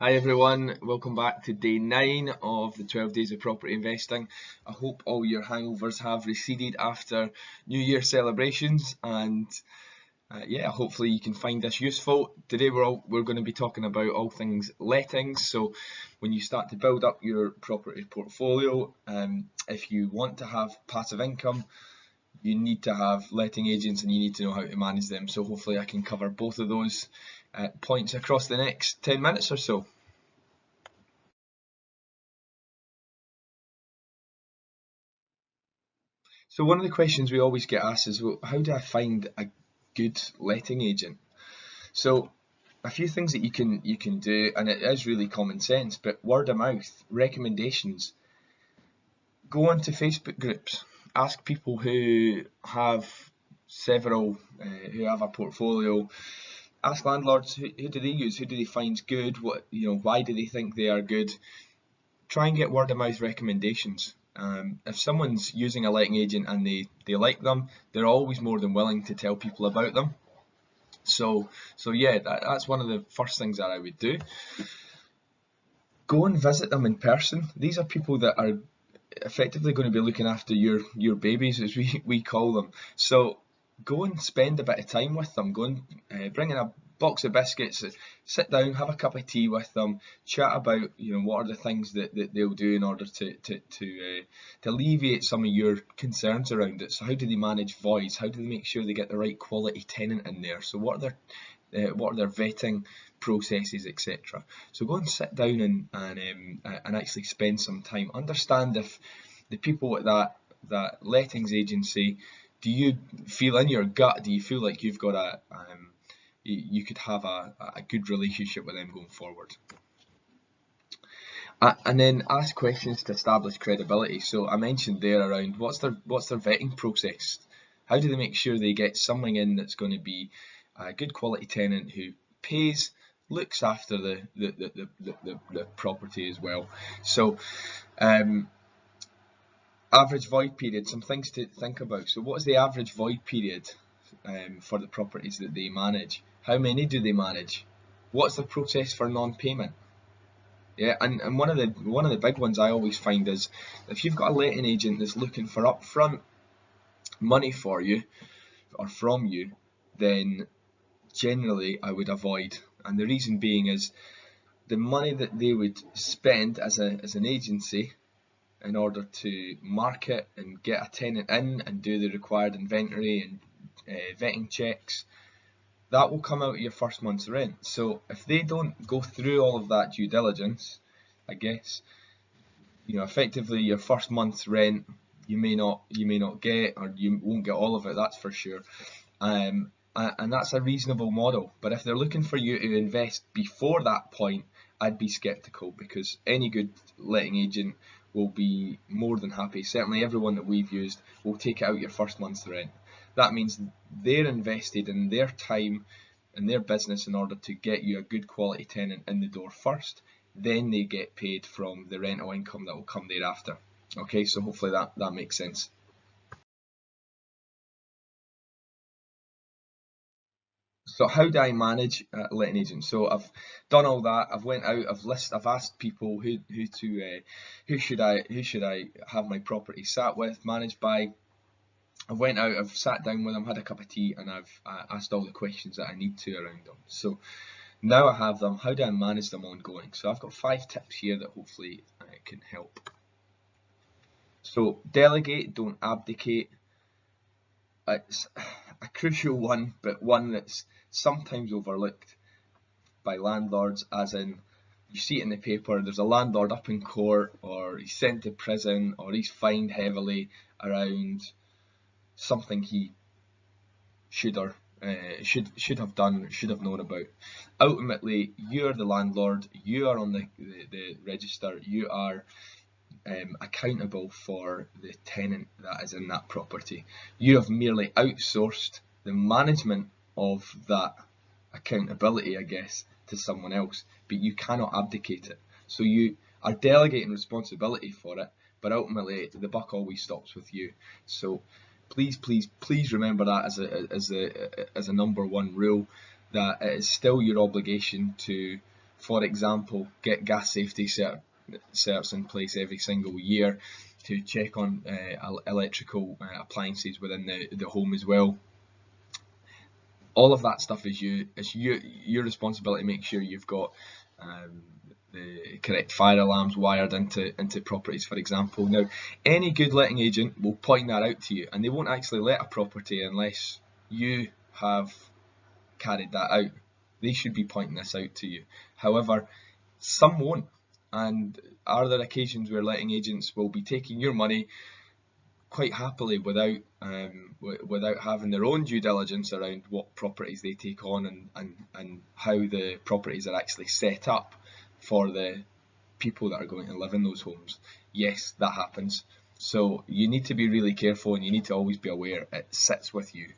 Hi everyone, welcome back to day 9 of the 12 days of property investing. I hope all your hangovers have receded after New Year celebrations and yeah, hopefully you can find this useful. Today we're going to be talking about all things lettings. So when you start to build up your property portfolio, if you want to have passive income, you need to have letting agents and you need to know how to manage them. So hopefully I can cover both of those points across the next 10 minutes or so. So one of the questions we always get asked is, well, how do I find a good letting agent? So a few things that you can do, and it is really common sense, but word of mouth, recommendations. Go onto Facebook groups, ask people who have several, who have a portfolio. Ask landlords who do they use, who do they find good, why do they think they are good. Try and get word of mouth recommendations. If someone's using a letting agent and they like them, they're always more than willing to tell people about them. So yeah, that's one of the first things that I would do. Go and visit them in person. These are people that are effectively going to be looking after your babies, as we call them. So go and spend a bit of time with them. Go and bring in a box of biscuits, sit down, have a cup of tea with them, chat about what are the things that they'll do in order to alleviate some of your concerns around it. So how do they manage voids? How do they make sure they get the right quality tenant in there? So what are their vetting processes, etc. So go and sit down and actually spend some time. Understand if the people at that lettings agency, do you feel in your gut, do you feel like you've got you could have a good relationship with them going forward? And then ask questions to establish credibility. So I mentioned there around what's their vetting process? How do they make sure they get someone in that's going to be a good quality tenant who pays, looks after the property as well? So average void period, some things to think about. So what is the average void period for the properties that they manage? How many do they manage? What's the process for non-payment? Yeah, and one of the big ones I always find is if you've got a letting agent that's looking for upfront money for you or from you, then generally I would avoid. And the reason being is the money that they would spend as an agency in order to market and get a tenant in and do the required inventory and vetting checks, that will come out of your first month's rent. So if they don't go through all of that due diligence, I guess, effectively your first month's rent you may not get, or you won't get all of it, that's for sure. And that's a reasonable model. But if they're looking for you to invest before that point, I'd be skeptical, because any good letting agent will be more than happy. Certainly everyone that we've used will take it out your first month's rent. That means they're invested in their time and their business in order to get you a good quality tenant in the door first. Then they get paid from the rental income that will come thereafter. Okay, so hopefully that makes sense. So how do I manage a letting agent? So I've done all that. I've went out. I've asked people who should I have my property sat with, managed by. I went out. I've sat down with them, had a cup of tea, and I've asked all the questions that I need to around them. So now I have them. How do I manage them ongoing? So I've got 5 tips here that hopefully can help. So delegate, don't abdicate. It's a crucial one, but one that's sometimes overlooked by landlords, as in you see it in the paper, there's a landlord up in court, or he's sent to prison, or he's fined heavily around something he should or should have done, should have known about. Ultimately, you're the landlord, you are on the register, you are accountable for the tenant that is in that property. You have merely outsourced the management of that accountability, I guess, to someone else, but you cannot abdicate it. So you are delegating responsibility for it, but ultimately the buck always stops with you. So please remember that as a number one rule, that it is still your obligation to For example, get gas safety certs in place every single year to check on electrical appliances within the home as well. All of that stuff is your responsibility to make sure you've got the correct fire alarms wired into properties, for example. Now, any good letting agent will point that out to you, and they won't actually let a property unless you have carried that out. They should be pointing this out to you. However, some won't, and are there occasions where letting agents will be taking your money quite happily without having their own due diligence around what properties they take on and how the properties are actually set up for the people that are going to live in those homes. Yes, that happens. So you need to be really careful, and you need to always be aware it sits with you.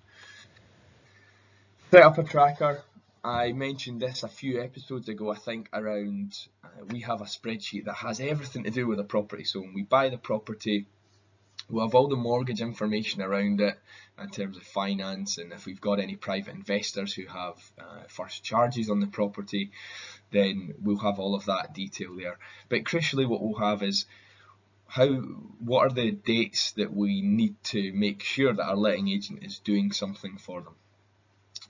Set up a tracker. I mentioned this a few episodes ago, I think, around we have a spreadsheet that has everything to do with a property. So when we buy the property, we'll have all the mortgage information around it in terms of finance, and if we've got any private investors who have first charges on the property, then we'll have all of that detail there. But crucially, what we'll have is what are the dates that we need to make sure that our letting agent is doing something for them.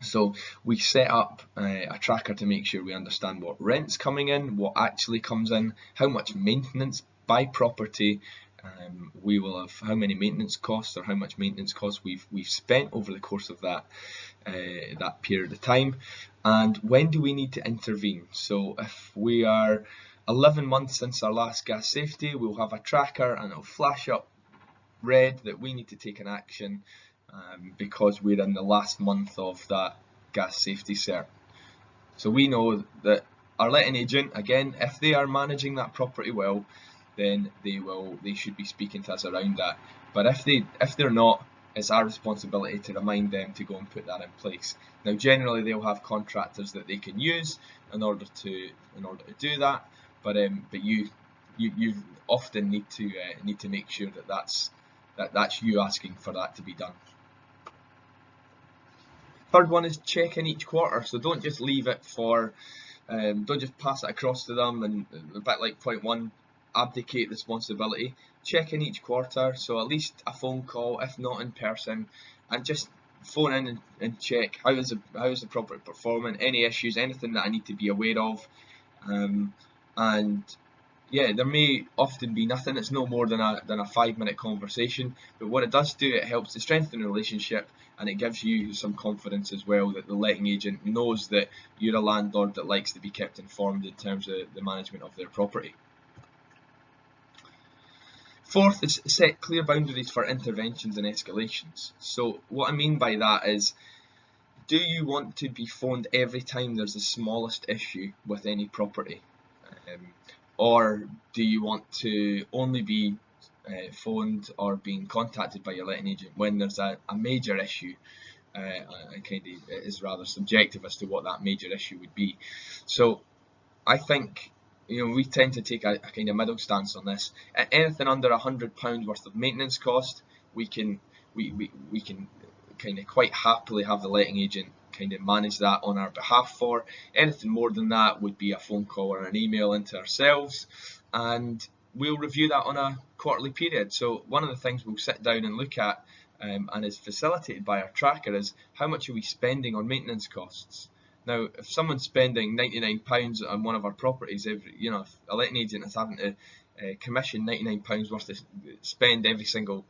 So we set up a tracker to make sure we understand what rent's coming in, what actually comes in, how much maintenance by property we will have, how many maintenance costs or how much maintenance costs we've spent over the course of that period of time, and when do we need to intervene. So if we are 11 months since our last gas safety, we'll have a tracker and it'll flash up red that we need to take an action because we're in the last month of that gas safety cert. So we know that our letting agent, again, if they are managing that property well, then they should be speaking to us around that. But if they're not, it's our responsibility to remind them to go and put that in place. Now, generally they'll have contractors that they can use in order to do that, but you often need to make sure that's you asking for that to be done. Third one is check in each quarter. So don't just leave it for, don't just pass it across to them and a bit like point one, abdicate responsibility. Check in each quarter, so at least a phone call, if not in person, and just phone in and check how is the property performing, any issues, anything that I need to be aware of, and yeah, there may often be nothing. It's no more than a 5-minute conversation, but what it does do, it helps to strengthen the relationship, and it gives you some confidence as well that the letting agent knows that you're a landlord that likes to be kept informed in terms of the management of their property. Fourth is set clear boundaries for interventions and escalations. So what I mean by that is, do you want to be phoned every time there's the smallest issue with any property? Or do you want to only be phoned or being contacted by your letting agent when there's a major issue? And kind of it is rather subjective as to what that major issue would be. So I think, you know, we tend to take a kind of middle stance on this. Anything under £100 worth of maintenance cost, we can kind of quite happily have the letting agent kind of manage that on our behalf for. Anything more than that would be a phone call or an email into ourselves, and we'll review that on a quarterly period. So one of the things we'll sit down and look at, and is facilitated by our tracker, is how much are we spending on maintenance costs. Now, if someone's spending £99 on one of our properties, if a letting agent is having to commission £99 worth of spend every single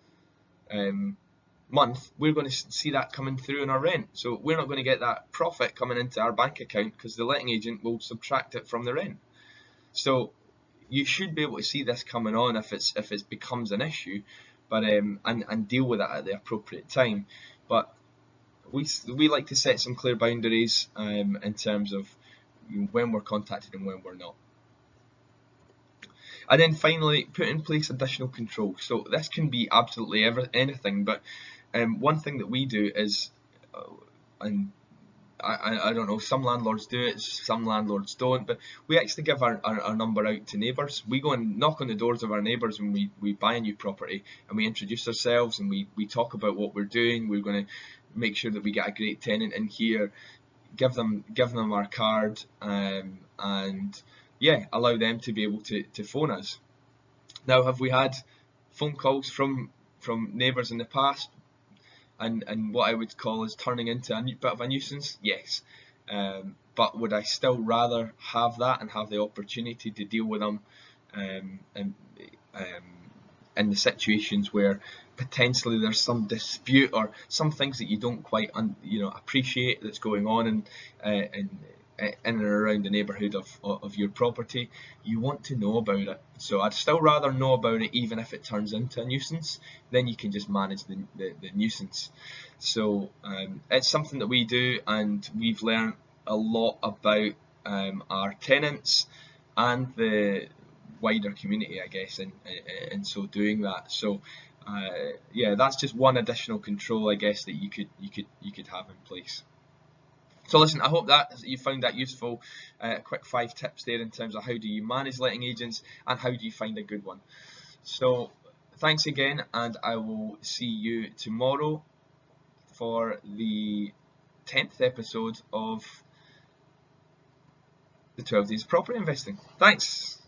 month, we're going to see that coming through in our rent. So we're not going to get that profit coming into our bank account because the letting agent will subtract it from the rent. So you should be able to see this coming on if it becomes an issue, but and deal with it at the appropriate time. But we like to set some clear boundaries in terms of when we're contacted and when we're not. And then finally, put in place additional control. So this can be absolutely anything, but one thing that we do is, and I don't know, some landlords do it, some landlords don't, but we actually give our number out to neighbours. We go and knock on the doors of our neighbours when we buy a new property, and we introduce ourselves and we talk about what we're doing. We're going to make sure that we get a great tenant in here. give them our card, and yeah, allow them to be able to phone us. Now, have we had phone calls from neighbours in the past, and what I would call is turning into a bit of a nuisance? Yes. But would I still rather have that and have the opportunity to deal with them and in the situations where potentially there's some dispute or some things that you don't quite appreciate that's going on in and around the neighbourhood of your property? You want to know about it. So I'd still rather know about it, even if it turns into a nuisance. Then you can just manage the nuisance. So it's something that we do, and we've learned a lot about our tenants and the wider community, I guess, in so doing that. So yeah, that's just one additional control, I guess, that you could have in place. So listen, I hope that you found that useful. Quick 5 tips there in terms of how do you manage letting agents and how do you find a good one. So thanks again, and I will see you tomorrow for the 10th episode of the 12 Days of Property Investing. Thanks.